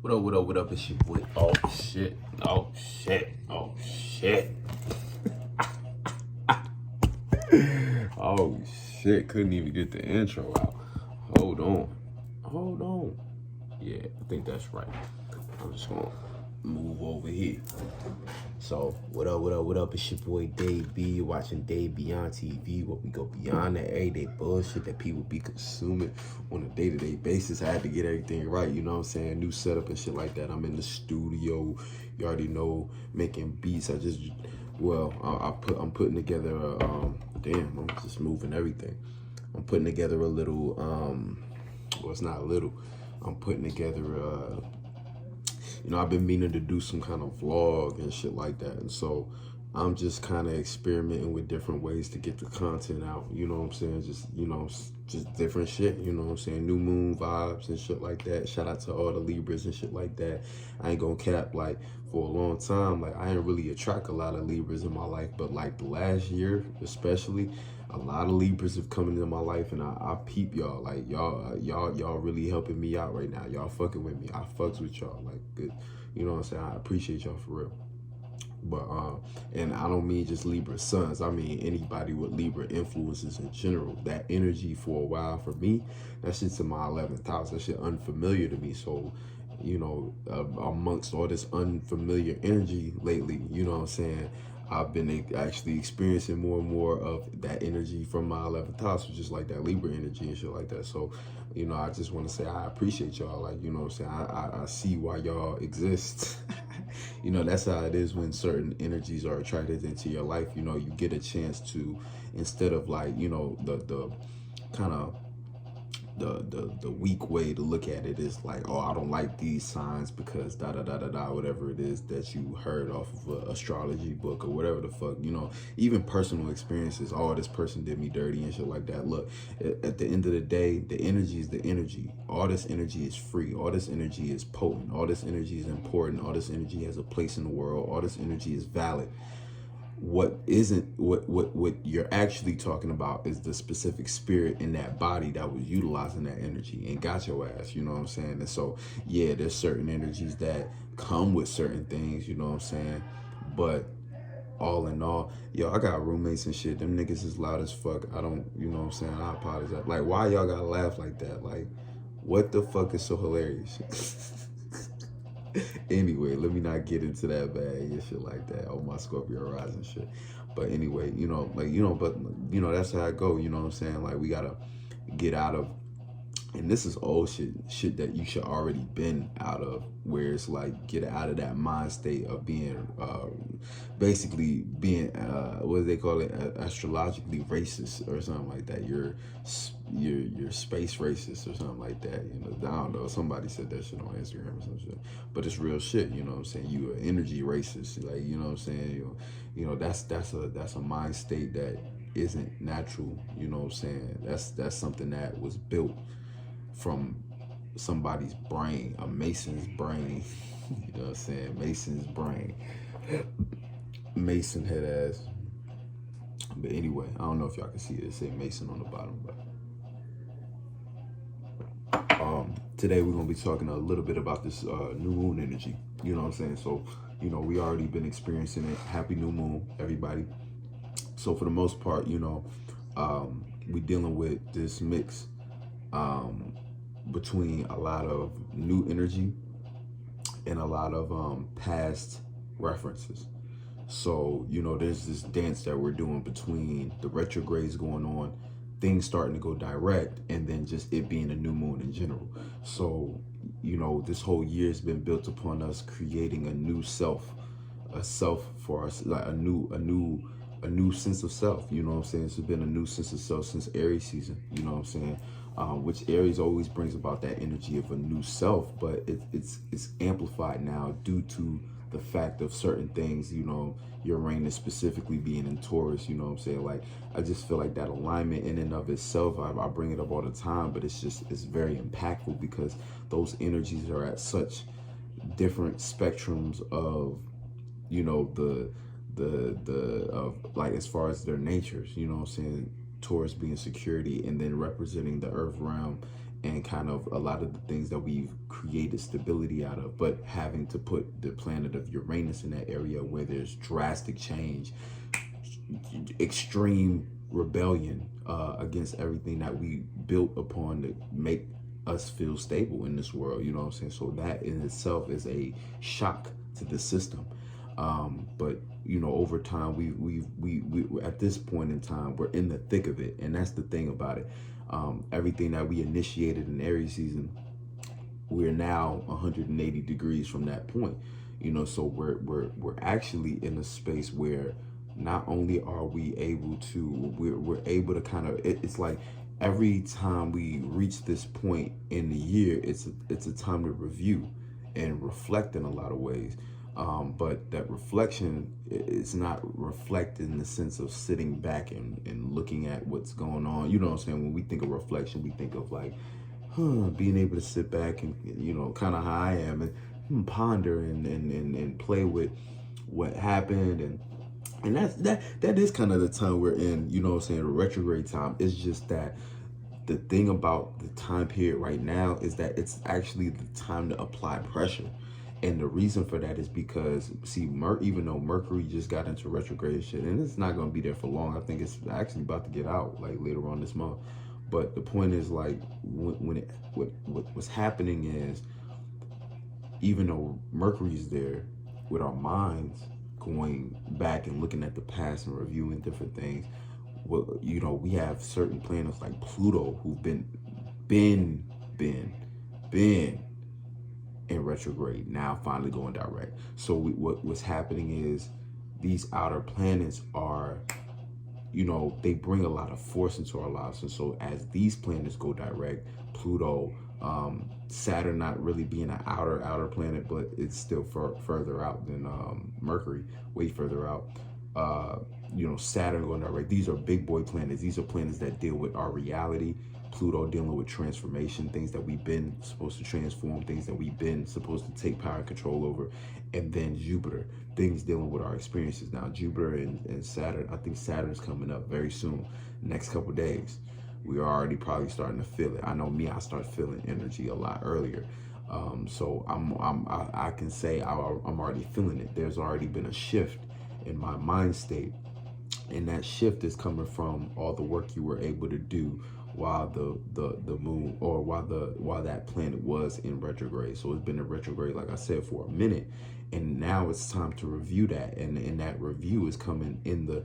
What up? It's your boy. Oh shit. Oh shit. Oh shit. Oh shit. Couldn't even get the intro out. Hold on. Hold on. Yeah, I think that's right. I'm just gonna move over here. So, what up? It's your boy Dave B. You're watching Dave Beyond TV, where we go beyond that everyday bullshit that people be consuming on a day-to-day basis. I had to get everything right, you know what I'm saying? New setup and shit like that. I'm in the studio, you already know, making beats. I'm putting together I'm just moving everything. I'm putting together a little, well, it's not little. I'm putting together I've been meaning to do some kind of vlog and shit like that. And so I'm just kind of experimenting with different ways to get the content out. You know what I'm saying? Just different shit. You know what I'm saying? New moon vibes and shit like that. Shout out to all the Libras and shit like that. I ain't gonna cap, like, for a long time, like, I didn't really attract a lot of Libras in my life. But like the last year, especially, a lot of Libras have come into my life, and I peep y'all. Like, y'all really helping me out right now. Y'all fucking with me. I fucks with y'all. Like, good. You know what I'm saying? I appreciate y'all for real. But and I don't mean just Libra sons. I mean anybody with Libra influences in general. That energy for a while for me, that shit's in my 11th house. That shit unfamiliar to me. So, amongst all this unfamiliar energy lately, you know what I'm saying, I've been actually experiencing more and more of that energy from my 11th house, which is like that Libra energy and shit like that. So, I just want to say I appreciate y'all. Like, you know what I'm saying? I see why y'all exist. That's how it is when certain energies are attracted into your life. You get a chance to, instead of like, the kind of the weak way to look at it is like, oh, I don't like these signs because da da da da da, whatever it is that you heard off of an astrology book or whatever the fuck, even personal experiences. Oh, this person did me dirty and shit like that. Look, at the end of the day, the energy is the energy. All this energy is free. All this energy is potent. All this energy is important. All this energy has a place in the world. All this energy is valid. What you're actually talking about is the specific spirit in that body that was utilizing that energy and got your ass, you know what I'm saying? And so, yeah, there's certain energies that come with certain things, you know what I'm saying? But all in all, yo, I got roommates and shit. Them niggas is loud as fuck. I don't, you know what I'm saying? I apologize. Like, why y'all gotta laugh like that? Like, what the fuck is so hilarious? Anyway, let me not get into that bag and shit like that. Oh, my Scorpio rising shit. But anyway, that's how I go. You know what I'm saying? Like, we gotta get out of, and this is old shit that you should already been out of, where it's like, get out of that mind state of being basically being what do they call it, astrologically racist or something like that. You're space racist or something like that. I don't know, somebody said that shit on Instagram or some shit, but it's real shit. You know what I'm saying? You an energy racist. Like, you know what I'm saying? That's a mind state that isn't natural. You know what I'm saying? That's something that was built from somebody's brain, a Mason's brain. You know what I'm saying? Mason's brain. Mason head ass. But anyway, I don't know if y'all can see it. It say Mason on the bottom, but today we're gonna be talking a little bit about this new moon energy. You know what I'm saying? So, we already been experiencing it. Happy new moon, everybody. So for the most part, we dealing with this mix between a lot of new energy and a lot of past references. So, there's this dance that we're doing between the retrogrades going on, things starting to go direct, and then just it being a new moon in general. So, this whole year has been built upon us creating a new self, a self for us, like a new sense of self. You know what I'm saying? It's been a new sense of self since Aries season. You know what I'm saying? Which Aries always brings about that energy of a new self, but it's amplified now due to the fact of certain things, Uranus specifically being in Taurus. You know what I'm saying? Like, I just feel like that alignment in and of itself, I bring it up all the time, but it's very impactful because those energies are at such different spectrums of, like, as far as their natures. You know what I'm saying? Taurus being security and then representing the earth realm, and kind of a lot of the things that we've created stability out of, but having to put the planet of Uranus in that area where there's drastic change, extreme rebellion against everything that we built upon to make us feel stable in this world. You know what I'm saying? So that in itself is a shock to the system. But you know, over time, we at this point in time, we're in the thick of it, and that's the thing about it. Everything that we initiated in Aries season, we're now 180 degrees from that point. You know, so we're actually in a space where not only are we able to, we're able to kind of, it's like every time we reach this point in the year, it's a time to review and reflect in a lot of ways. But that reflection is not reflected in the sense of sitting back and looking at what's going on. You know what I'm saying? When we think of reflection, we think of like, being able to sit back and, you know, kind of how I am, and ponder and play with what happened. And that is kind of the time we're in, you know what I'm saying, the retrograde time. It's just that the thing about the time period right now is that it's actually the time to apply pressure. And the reason for that is because, see, even though Mercury just got into retrograde shit, and it's not going to be there for long. I think it's actually about to get out, like, later on this month. But the point is, like, what's happening is, even though Mercury's there, with our minds going back and looking at the past and reviewing different things, well, you know, we have certain planets like Pluto who've been in retrograde, now finally going direct. So what's happening is these outer planets are, you know, they bring a lot of force into our lives. And so as these planets go direct, Pluto, Saturn not really being an outer planet, but it's still further out than Mercury, way further out. You know, Saturn going direct. These are big boy planets. These are planets that deal with our reality. Pluto dealing with transformation, things that we've been supposed to transform, things that we've been supposed to take power and control over. And then Jupiter, things dealing with our experiences. Now, Jupiter and Saturn, I think Saturn's coming up very soon, next couple of days. We are already probably starting to feel it. I know me, I start feeling energy a lot earlier. So I can say I'm already feeling it. There's already been a shift in my mind state. And that shift is coming from all the work you were able to do while the moon, or while that planet was in retrograde. So it's been in retrograde, like I said, for a minute, and now it's time to review that. And that review is coming in the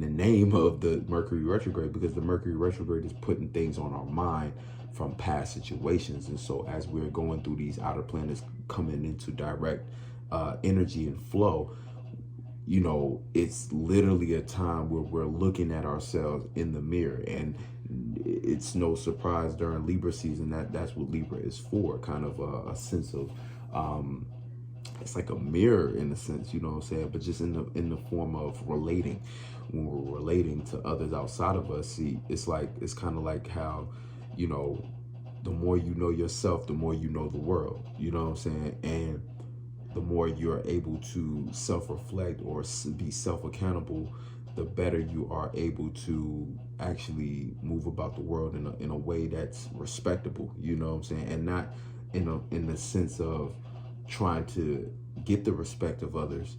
name of the Mercury retrograde, because the Mercury retrograde is putting things on our mind from past situations. And so as we're going through these outer planets coming into direct energy and flow, you know, it's literally a time where we're looking at ourselves in the mirror. And it's no surprise during Libra season that's what Libra is for, kind of a sense of, it's like a mirror in a sense, you know what I'm saying, but just in the form of relating. When we're relating to others outside of us, see, it's kind of like how, you know, the more you know yourself, the more you know the world, you know what I'm saying. And the more you're able to self-reflect or be self-accountable, the better you are able to actually move about the world in a way that's respectable, you know what I'm saying, and not in the sense of trying to get the respect of others,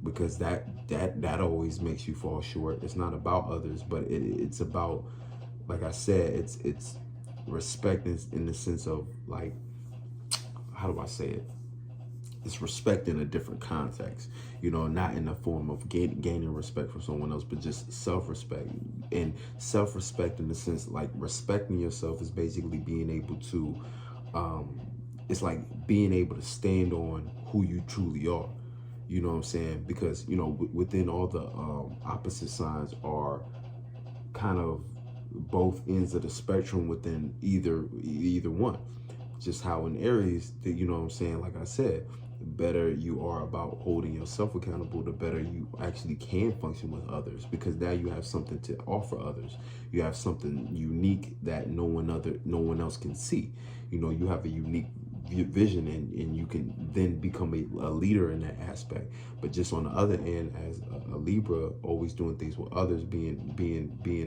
because that always makes you fall short. It's not about others, but it's about, like I said, it's respect in the sense of, like, how do I say it? It's respect in a different context, you know, not in the form of gaining respect from someone else, but just self-respect. And self-respect in the sense, like, respecting yourself is basically being able to, it's like being able to stand on who you truly are. You know what I'm saying? Because, you know, within all the opposite signs are kind of both ends of the spectrum within either one. Just how in Aries, you know what I'm saying, like I said, the better you are about holding yourself accountable, the better you actually can function with others, because now you have something to offer others. You have something unique that no one else can see. You know, you have a unique vision, and you can then become a leader in that aspect. But just on the other end, as a Libra, always doing things with others, being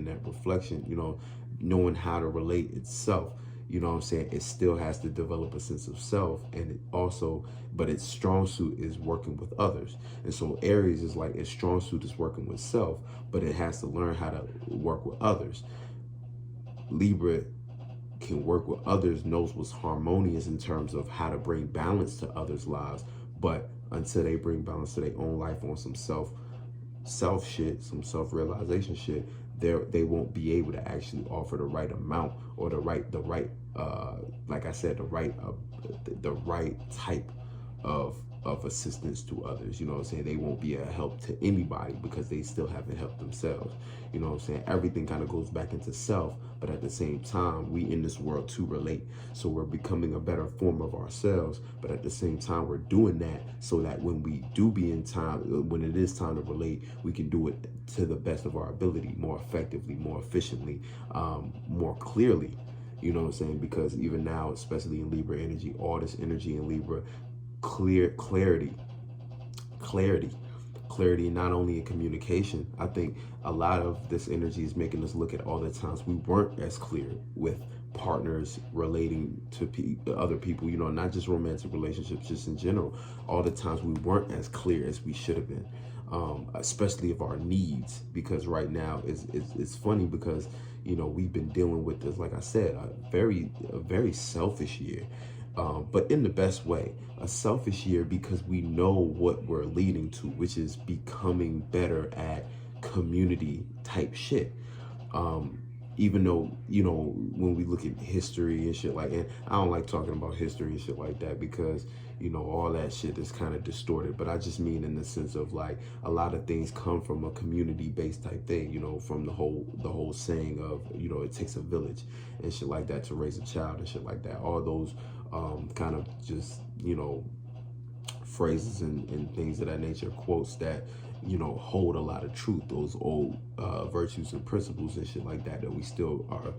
that reflection, you know, knowing how to relate itself, You know what I'm saying? It still has to develop a sense of self, and it also, but its strong suit is working with others. And so Aries is like its strong suit is working with self, but it has to learn how to work with others. Libra can work with others, knows what's harmonious in terms of how to bring balance to others' lives, but until they bring balance to their own life on some self shit, some self-realization shit, they won't be able to actually offer the right amount or like I said, the right type of assistance to others. You know what I'm saying? They won't be a help to anybody because they still haven't helped themselves. You know what I'm saying? Everything kind of goes back into self, but at the same time, we in this world to relate. So we're becoming a better form of ourselves, but at the same time, we're doing that so that when we do be in time, when it is time to relate, we can do it to the best of our ability, more effectively, more efficiently, more clearly. You know what I'm saying? Because even now, especially in Libra energy, all this energy in Libra, clarity, not only in communication. I think a lot of this energy is making us look at all the times we weren't as clear with partners relating to other people, you know, not just romantic relationships, just in general. All the times we weren't as clear as we should have been, especially of our needs. Because right now it's funny because, you know, we've been dealing with this, like I said, a very selfish year. But in the best way, a selfish year because we know what we're leading to, which is becoming better at community type shit. Even though, you know, when we look at history and shit like, and I don't like talking about history and shit like that because, you know, all that shit is kind of distorted. But I just mean in the sense of like a lot of things come from a community based type thing, you know, from the whole saying of, you know, it takes a village and shit like that to raise a child and shit like that. All those kind of just, you know, phrases and things of that nature, quotes that, you know, hold a lot of truth, those old virtues and principles and shit like that we still are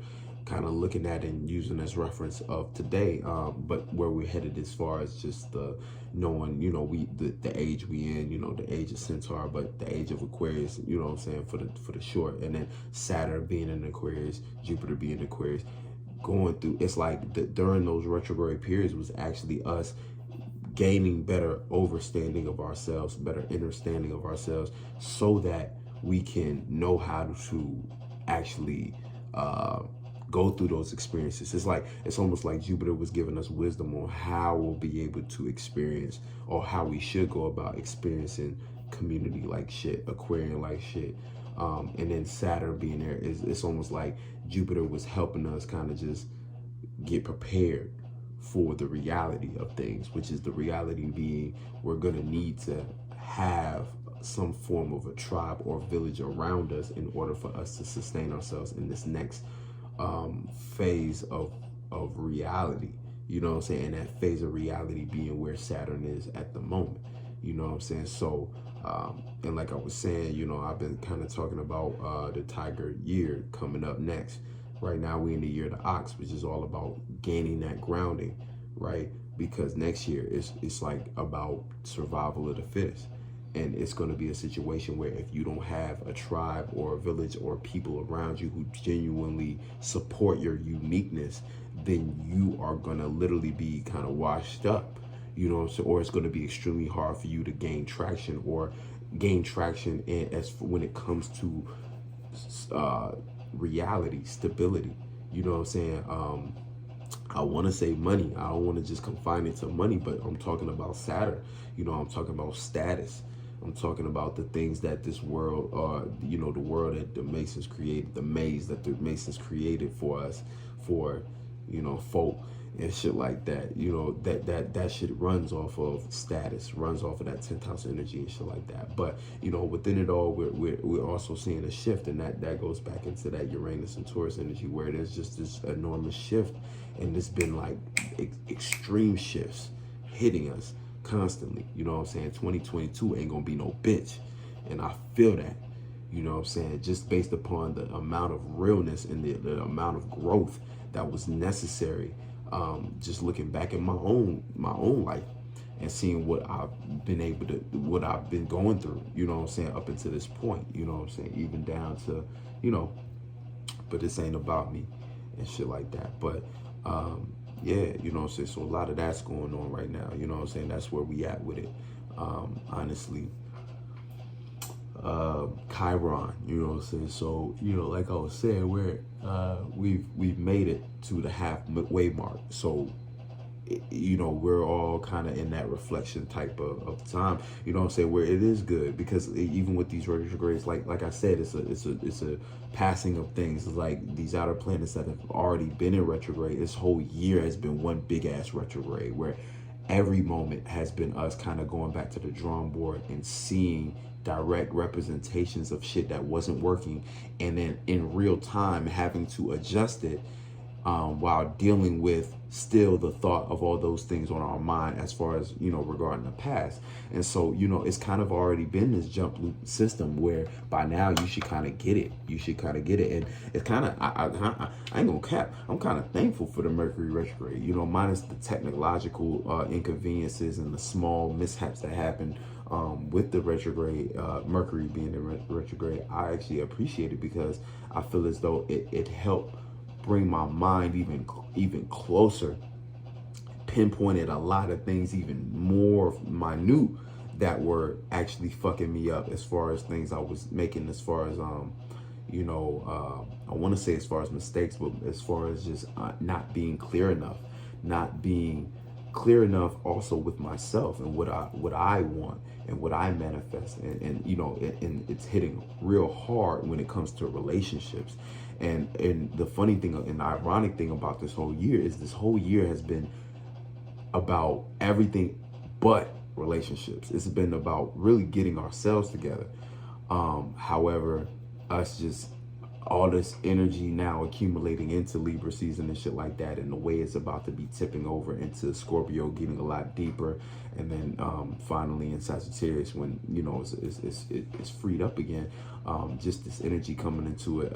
kind of looking at and using as reference of today, but where we're headed as far as just the knowing, you know, the age we in, you know, the age of Centaur, but the age of Aquarius, you know what I'm saying, for the short, and then Saturn being in Aquarius, Jupiter being in Aquarius, going through, it's like during those retrograde periods was actually us gaining better understanding of ourselves, better understanding of ourselves, so that we can know how to actually go through those experiences. It's almost like Jupiter was giving us wisdom on how we'll be able to experience, or how we should go about experiencing community like shit, Aquarian like shit. And then Saturn being there it's almost like Jupiter was helping us kind of just get prepared for the reality of things, which is the reality being we're going to need to have some form of a tribe or village around us in order for us to sustain ourselves in this next phase of reality. You know what I'm saying? And that phase of reality being where Saturn is at the moment. You know what I'm saying? So, and like I was saying, you know, I've been kind of talking about the Tiger year coming up next. Right now we in the year of the Ox, which is all about gaining that grounding, right? Because next year it's like about survival of the fittest. And it's going to be a situation where if you don't have a tribe or a village or people around you who genuinely support your uniqueness, then you are going to literally be kind of washed up, you know, so, or it's going to be extremely hard for you to gain traction as when it comes to reality, stability. You know what I'm saying? I want to say money. I don't want to just confine it to money, but I'm talking about Saturn. You know, I'm talking about status. I'm talking about the things that this world, you know, the world that the Masons created, the maze that the Masons created for us, for, you know, folk and shit like that. You know, that shit runs off of status, runs off of that 10th house energy and shit like that. But, you know, within it all, we're also seeing a shift, and that goes back into that Uranus and Taurus energy, where there's just this enormous shift, and it's been like extreme shifts hitting us constantly. You know what I'm saying? 2022 ain't gonna be no bitch, and I feel that. You know what I'm saying? Just based upon the amount of realness and the amount of growth that was necessary. Just looking back at my own life and seeing what I've been going through, you know what I'm saying, up until this point, you know what I'm saying, even down to, you know, but this ain't about me and shit like that. But Yeah, you know what I'm saying? So a lot of that's going on right now. You know what I'm saying? That's where we at with it. Honestly. Chiron, you know what I'm saying? So, you know, like I was saying, we've made it to the halfway mark. So, you know, we're all kind of in that reflection type of time, you know what I'm saying, where it is good, because even with these retrogrades, like I said, it's a passing of things. It's like these outer planets that have already been in retrograde, this whole year has been one big ass retrograde, where every moment has been us kind of going back to the drawing board and seeing direct representations of shit that wasn't working, and then in real time having to adjust it, while dealing with still the thought of all those things on our mind as far as, you know, regarding the past. And so, you know, it's kind of already been this jump loop system where by now you should kind of get it. You should kind of get it. And it's kind of, I ain't gonna cap, I'm kind of thankful for the Mercury retrograde, you know, minus the technological inconveniences and the small mishaps that happen with the retrograde, Mercury being in retrograde. I actually appreciate it because I feel as though it helped bring my mind even closer, pinpointed a lot of things even more minute that were actually fucking me up as far as things I was making, as far as you know, I want to say as far as mistakes, but as far as just not being clear enough, not being clear enough also with myself and what I want and what I manifest, and you know, and it's hitting real hard when it comes to relationships. And the funny thing and the ironic thing about this whole year is this whole year has been about everything but relationships. It's been about really getting ourselves together. However, us just all this energy now accumulating into Libra season and shit like that, and the way it's about to be tipping over into Scorpio, getting a lot deeper, and then finally in Sagittarius when, you know, it's freed up again. Just this energy coming into it,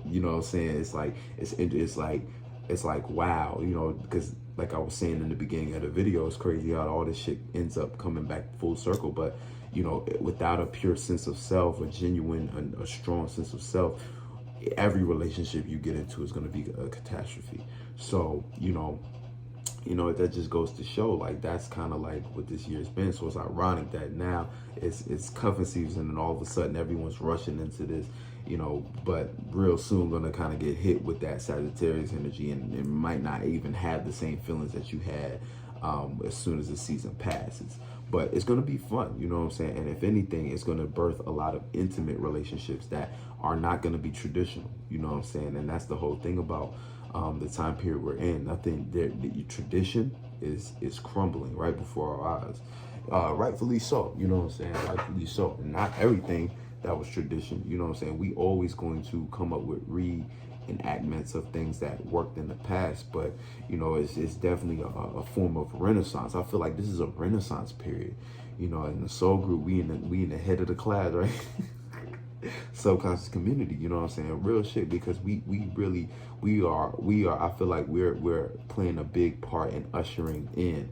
you know what I'm saying? It's like wow, you know, because like I was saying in the beginning of the video, it's crazy how all this shit ends up coming back full circle. But you know, without a pure sense of self, a genuine, a strong sense of self, every relationship you get into is going to be a catastrophe. So, you know, that just goes to show, like, that's kind of like what this year's been. So it's ironic that now it's cuffing season and all of a sudden everyone's rushing into this, you know, but real soon going to kind of get hit with that Sagittarius energy, and it might not even have the same feelings that you had as soon as the season passes. But it's going to be fun, you know what I'm saying? And if anything, it's going to birth a lot of intimate relationships that are not going to be traditional, you know what I'm saying? And that's the whole thing about the time period we're in. I think the tradition is crumbling right before our eyes. Rightfully so, you know what I'm saying? Rightfully so. And not everything that was tradition, you know what I'm saying? We always going to come up with reenactments of things that worked in the past, but you know, it's definitely a form of renaissance. I feel like this is a renaissance period. You know, in the soul group, we in the head of the class, right? Subconscious community, you know what I'm saying? Real shit, because we are I feel like we're playing a big part in ushering in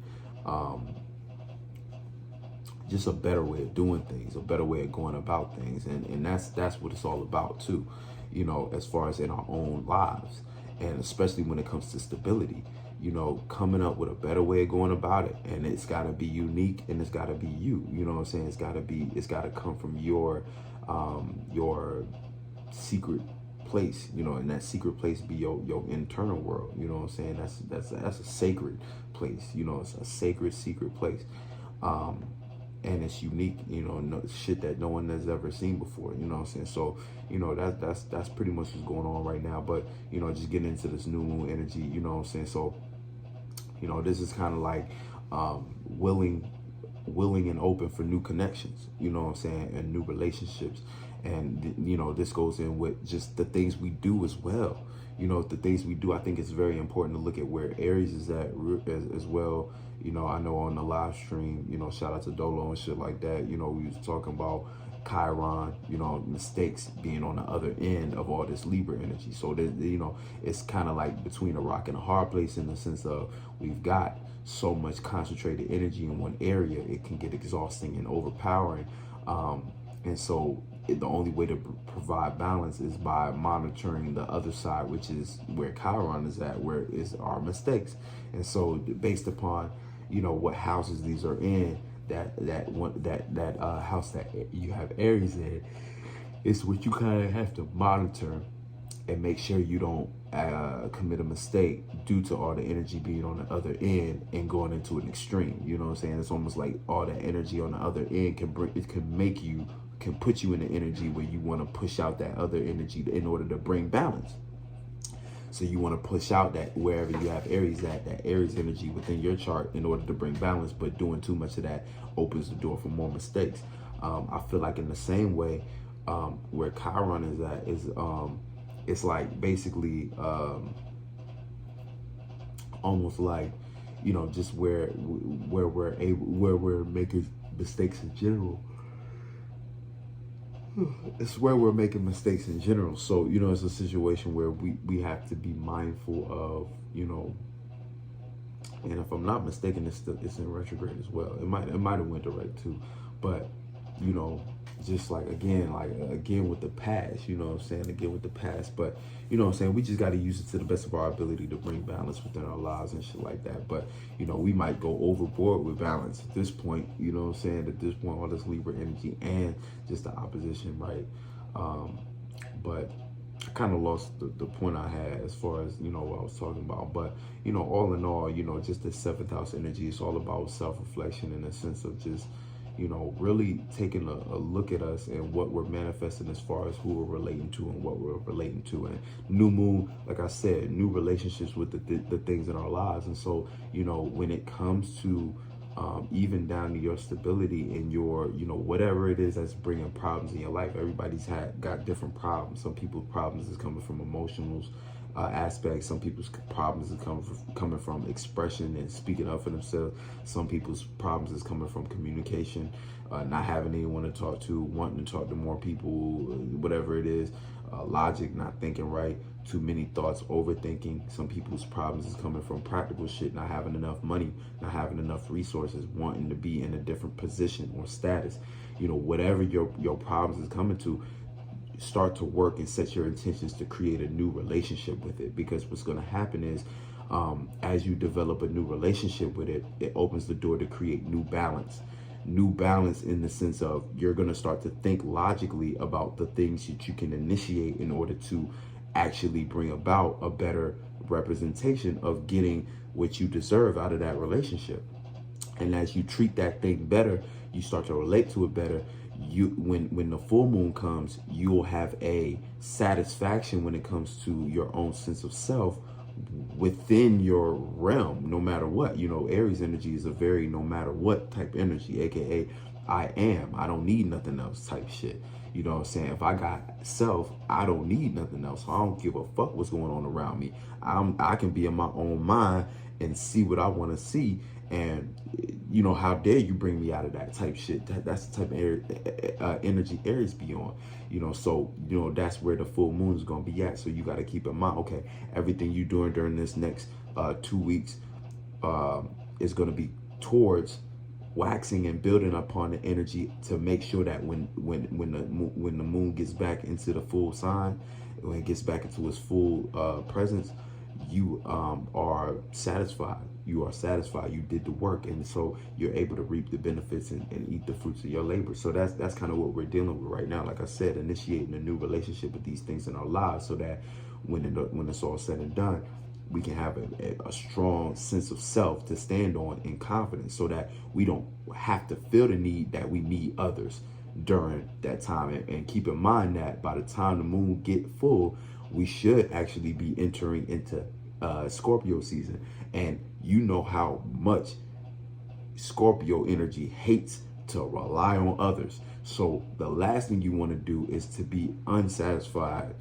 just a better way of doing things, a better way of going about things. And that's what it's all about too, you know, as far as in our own lives, and especially when it comes to stability, you know, coming up with a better way of going about it. And it's got to be unique, and it's got to be you know what I'm saying? It's got to come from your secret place, you know, and that secret place be your internal world, you know what I'm saying? That's a sacred place, you know, it's a sacred secret place. And it's unique, you know, shit that no one has ever seen before, you know what I'm saying? So, you know, that's pretty much what's going on right now. But, you know, just getting into this new moon energy, you know what I'm saying? So, you know, this is kind of like willing and open for new connections, you know what I'm saying, and new relationships. And, you know, this goes in with just the things we do as well. You know, the things we do, I think it's very important to look at where Aries is at as well. You know, I know on the live stream, you know, shout out to Dolo and shit like that, you know, we was talking about Chiron, you know, mistakes being on the other end of all this Libra energy. So, you know, it's kind of like between a rock and a hard place, in the sense of we've got so much concentrated energy in one area, it can get exhausting and overpowering. And so the only way to provide balance is by monitoring the other side, which is where Chiron is at, where is our mistakes. And so based upon, what houses these are in, that house that you have Aries in, is what you kind of have to monitor and make sure you don't commit a mistake due to all the energy being on the other end and going into an extreme. You know what I'm saying? It's almost like all that energy on the other end can put you in the energy where you want to push out that other energy in order to bring balance. So you want to push out that wherever you have Aries at, that Aries energy within your chart in order to bring balance, but doing too much of that opens the door for more mistakes. I feel like in the same way, where Chiron is at is it's like basically almost like, just where we're making mistakes in general. It's where we're making mistakes in general. So, it's a situation where we have to be mindful of, and if I'm not mistaken, it's in retrograde as well. It might have went direct too, but just like again with the past, again with the past. But we just got to use it to the best of our ability to bring balance within our lives and shit like that. But we might go overboard with balance at this point. At this point, all this Libra energy and just the opposition, right? But I kind of lost the point I had as far as what I was talking about. But all in all, just the seventh house energy, it's all about self-reflection in a sense of just really taking a look at us and what we're manifesting as far as who we're relating to and what we're relating to. And new moon, like I said, new relationships with the things in our lives. And so, when it comes to even down to your stability and your, whatever it is that's bringing problems in your life, everybody's got different problems. Some people's problems is coming from emotionals, aspects. Some people's problems is coming from expression and speaking up for themselves. Some people's problems is coming from communication, not having anyone to talk to, wanting to talk to more people, whatever it is. Logic, not thinking right, too many thoughts, overthinking. Some people's problems is coming from practical shit, not having enough money, not having enough resources, wanting to be in a different position or status. Whatever your problems is coming to, start to work and set your intentions to create a new relationship with it. Because what's going to happen is, as you develop a new relationship with it, it opens the door to create new balance in the sense of you're going to start to think logically about the things that you can initiate in order to actually bring about a better representation of getting what you deserve out of that relationship. And as you treat that thing better, you start to relate to it better. When the full moon comes, you'll have a satisfaction when it comes to your own sense of self within your realm, no matter what. Aries energy is a very no matter what type energy, aka I don't need nothing else type shit. You know what I'm saying? If I got self, I don't need nothing else. I don't give a fuck what's going on around me. I can be in my own mind and see what I want to see. And how dare you bring me out of that type shit? That's the type of energy Aries be on. So that's where the full moon is gonna be at. So you got to keep in mind, okay, everything you doing during this next 2 weeks is gonna be towards waxing and building upon the energy to make sure that when the moon gets back into the full sign, when it gets back into its full presence, you are satisfied. You are satisfied. You did the work, and so you're able to reap the benefits and eat the fruits of your labor. So that's kind of what we're dealing with right now. Like I said, initiating a new relationship with these things in our lives, so that when it's all said and done, we can have a strong sense of self to stand on in confidence, so that we don't have to feel the need that we need others during that time. And keep in mind that by the time the moon get full, we should actually be entering into Scorpio season. And you know how much Scorpio energy hates to rely on others. So the last thing you want to do is to be unsatisfied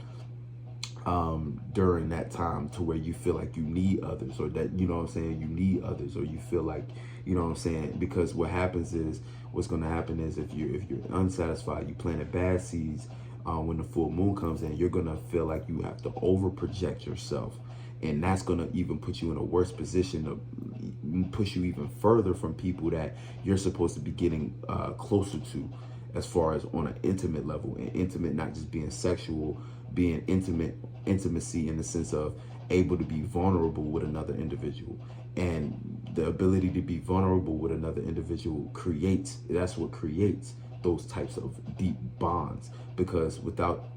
during that time, to where you feel like you need others, or that, you need others, or you feel like, because what's going to happen is if you're unsatisfied, you planted bad seeds. When the full moon comes in, you're going to feel like you have to over project yourself. And that's going to even put you in a worse position, to push you even further from people that you're supposed to be getting closer to as far as on an intimate level, and intimate not just being sexual, being intimacy in the sense of able to be vulnerable with another individual. And the ability to be vulnerable with another individual that's what creates those types of deep bonds, because without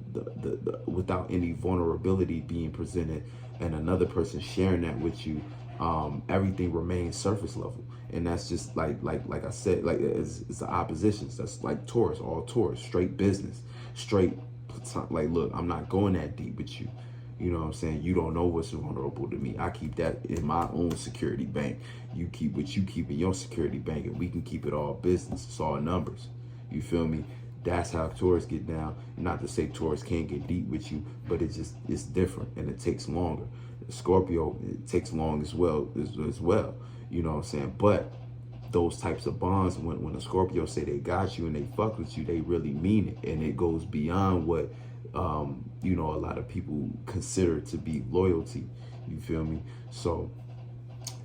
without any vulnerability being presented and another person sharing that with you, everything remains surface level. And that's just like I said, like it's the oppositions. That's like Taurus, all Taurus, straight business, straight like, look, I'm not going that deep with you. You know what I'm saying? You don't know what's vulnerable to me. I keep that in my own security bank. You keep what you keep in your security bank, and we can keep it all business. It's all numbers. You feel me? That's how Taurus get down. Not to say Taurus can't get deep with you, but it's different, and it takes longer. Scorpio, it takes long as well. You know what I'm saying? But those types of bonds, when a Scorpio say they got you and they fuck with you, they really mean it, and it goes beyond what you know, a lot of people consider to be loyalty. You feel me? So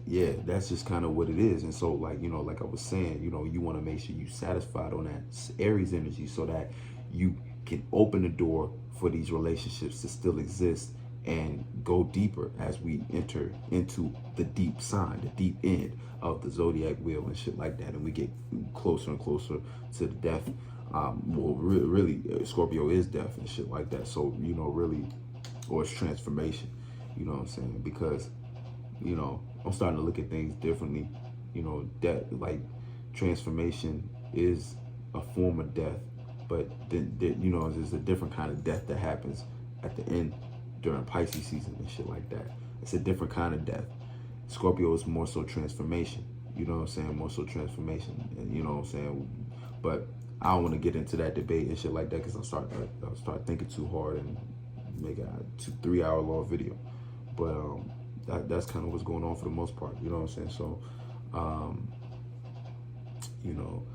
yeah, that's just kind of what it is. And so, like, you know, like I was saying, you know, you want to make sure you satisfied on that Aries energy so that you can open the door for these relationships to still exist and go deeper as we enter into the deep sign, the deep end of the zodiac wheel and shit like that. And we get closer and closer to the death. Well, really, Scorpio is death and shit like that. So, you know, really, or it's transformation, you know what I'm saying? Because, you know, I'm starting to look at things differently. You know, that like transformation is a form of death, but then you know, there's a different kind of death that happens at the end during Pisces season and shit like that. It's a different kind of death. Scorpio is more so transformation. You know what I'm saying? More so transformation. And you know what I'm saying? But I don't want to get into that debate and shit like that, because I'll start thinking too hard and make a 2-3 hour long video. But that's kind of what's going on for the most part. You know what I'm saying? So, you know,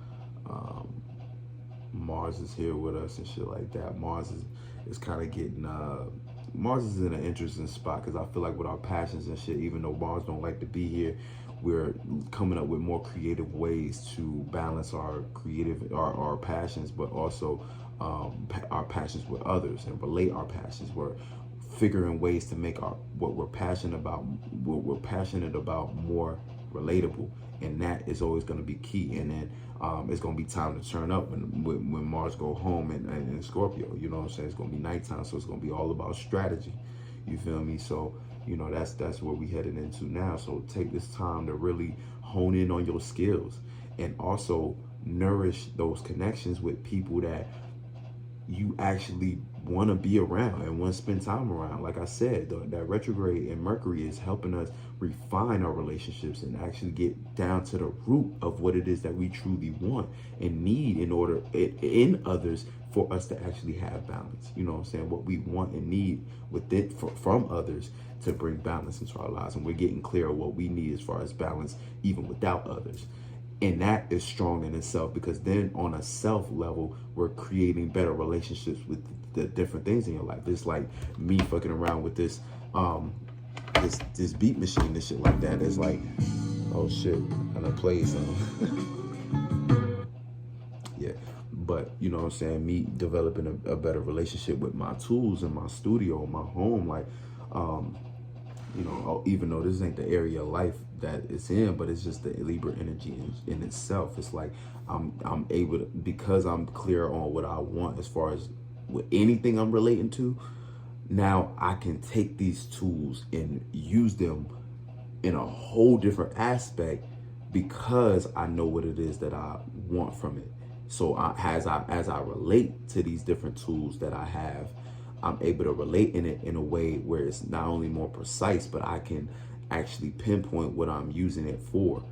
Mars is here with us and shit like that. Mars is kind of getting Mars is in an interesting spot, because I feel like with our passions and shit, even though Mars don't like to be here, we're coming up with more creative ways to balance our passions, but also our passions with others and relate our passions. We're figuring ways to make what we're passionate about more relatable, and that is always going to be key. And then it's going to be time to turn up when Mars go home and Scorpio. You know what I'm saying? It's going to be nighttime, so it's going to be all about strategy. You feel me? So, you know, that's where we headed into now. So take this time to really hone in on your skills, and also nourish those connections with people that you actually want to be around and want to spend time around. Like I said, that retrograde in Mercury is helping us refine our relationships and actually get down to the root of what it is that we truly want and need in others for us to actually have balance. You know what I'm saying? What we want and need from others to bring balance into our lives. And we're getting clear on what we need as far as balance, even without others. And that is strong in itself, because then on a self level, we're creating better relationships with the different things in your life. It's like me fucking around with this this beat machine and shit like that. It's like, oh shit, I done played some. Yeah, but you know what I'm saying, me developing a better relationship with my tools in my studio, my home, like you know, even though this ain't the area of life that it's in, but it's just the Libra energy in itself. It's like I'm able to, because I'm clear on what I want as far as with anything I'm relating to, now I can take these tools and use them in a whole different aspect, because I know what it is that I want from it. So as I relate to these different tools that I have, I'm able to relate in it in a way where it's not only more precise, but I can actually pinpoint what I'm using it for.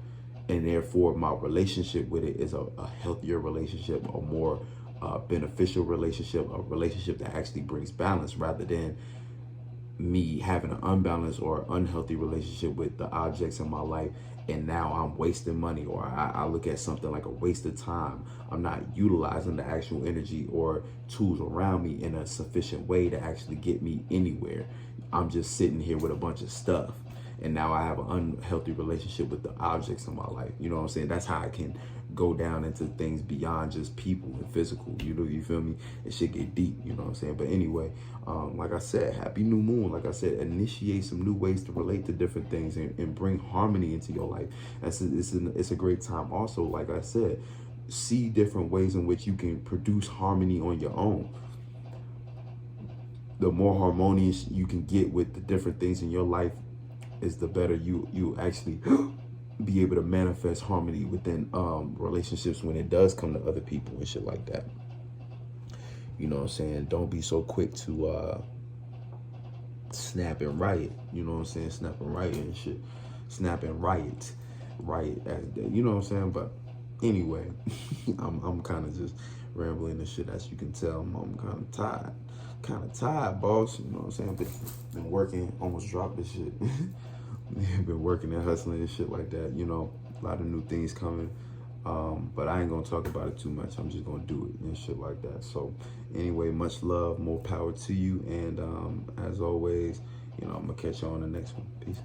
And therefore, my relationship with it is a healthier relationship, a more beneficial relationship, a relationship that actually brings balance, rather than me having an unbalanced or unhealthy relationship with the objects in my life, and now I'm wasting money, or I look at something like a waste of time. I'm not utilizing the actual energy or tools around me in a sufficient way to actually get me anywhere. I'm just sitting here with a bunch of stuff, and now I have an unhealthy relationship with the objects in my life. You know what I'm saying? That's how I can go down into things beyond just people and physical. You feel me? It should get deep. You know what I'm saying? But anyway, like I said, happy new moon. Like I said, initiate some new ways to relate to different things and bring harmony into your life. It's a great time. Also, like I said, see different ways in which you can produce harmony on your own. The more harmonious you can get with the different things in your life, is the better you actually be able to manifest harmony within relationships when it does come to other people and shit like that. You know what I'm saying? Don't be so quick to snap and riot. You know what I'm saying? Snap and riot and shit. Snap and riot. Riot. You know what I'm saying? But anyway, I'm kind of just rambling and shit, as you can tell. I'm kind of tired. Kind of tired, boss. You know what I'm saying? Been working, almost dropped this shit. Been working and hustling and shit like that. You know, a lot of new things coming. But I ain't gonna talk about it too much. I'm just gonna do it and shit like that. So anyway, much love, more power to you. And as always, you know, I'm gonna catch you on the next one. Peace.